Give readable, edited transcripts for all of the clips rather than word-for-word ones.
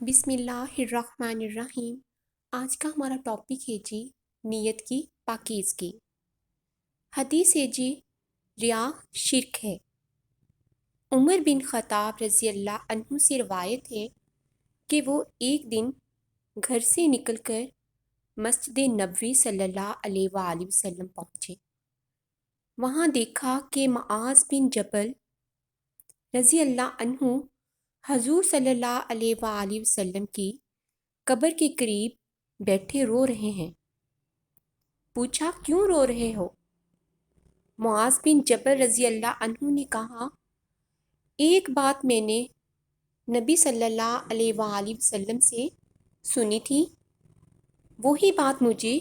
بسم اللہ الرحمن الرحیم۔ آج کا ہمارا ٹاپک ہے جی نیت کی پاکیزگی۔ حدیث ہے جی ریا شرک ہے۔ عمر بن خطاب رضی اللہ عنہ سے روایت ہے کہ وہ ایک دن گھر سے نکل کر مسجد نبوی صلی اللہ علیہ وآلہ وسلم پہنچے۔ وہاں دیکھا کہ معاذ بن جبل رضی اللہ عنہ حضور صلی اللہ علیہ وآلہ وسلم کی قبر کے قریب بیٹھے رو رہے ہیں۔ پوچھا کیوں رو رہے ہو؟ معاذ بن جبل رضی اللہ عنہ نے کہا ایک بات میں نے نبی صلی اللہ علیہ وآلہ وسلم سے سنی تھی، وہی بات مجھے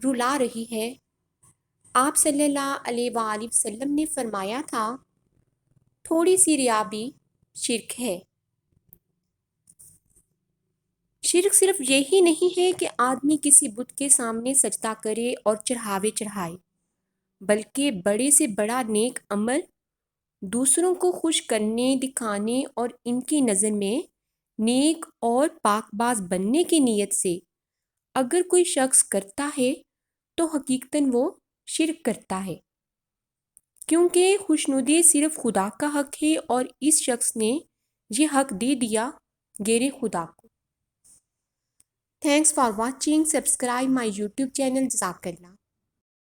رلا رہی ہے۔ آپ صلی اللہ علیہ وآلہ وسلم نے فرمایا تھا تھوڑی سی ریا بھی شرک ہے۔ شرک صرف یہی نہیں ہے کہ آدمی کسی بت کے سامنے سجدہ کرے اور چڑھاوے چڑھائے، بلکہ بڑے سے بڑا نیک عمل دوسروں کو خوش کرنے، دکھانے اور ان کی نظر میں نیک اور پاک باز بننے کی نیت سے اگر کوئی شخص کرتا ہے تو حقیقتاً وہ شرک کرتا ہے، کیونکہ خوشنودی صرف خدا کا حق ہے اور اس شخص نے یہ حق دے دیا غیر خدا کو۔ Thanks for watching. Subscribe my YouTube channel. Jazakallah.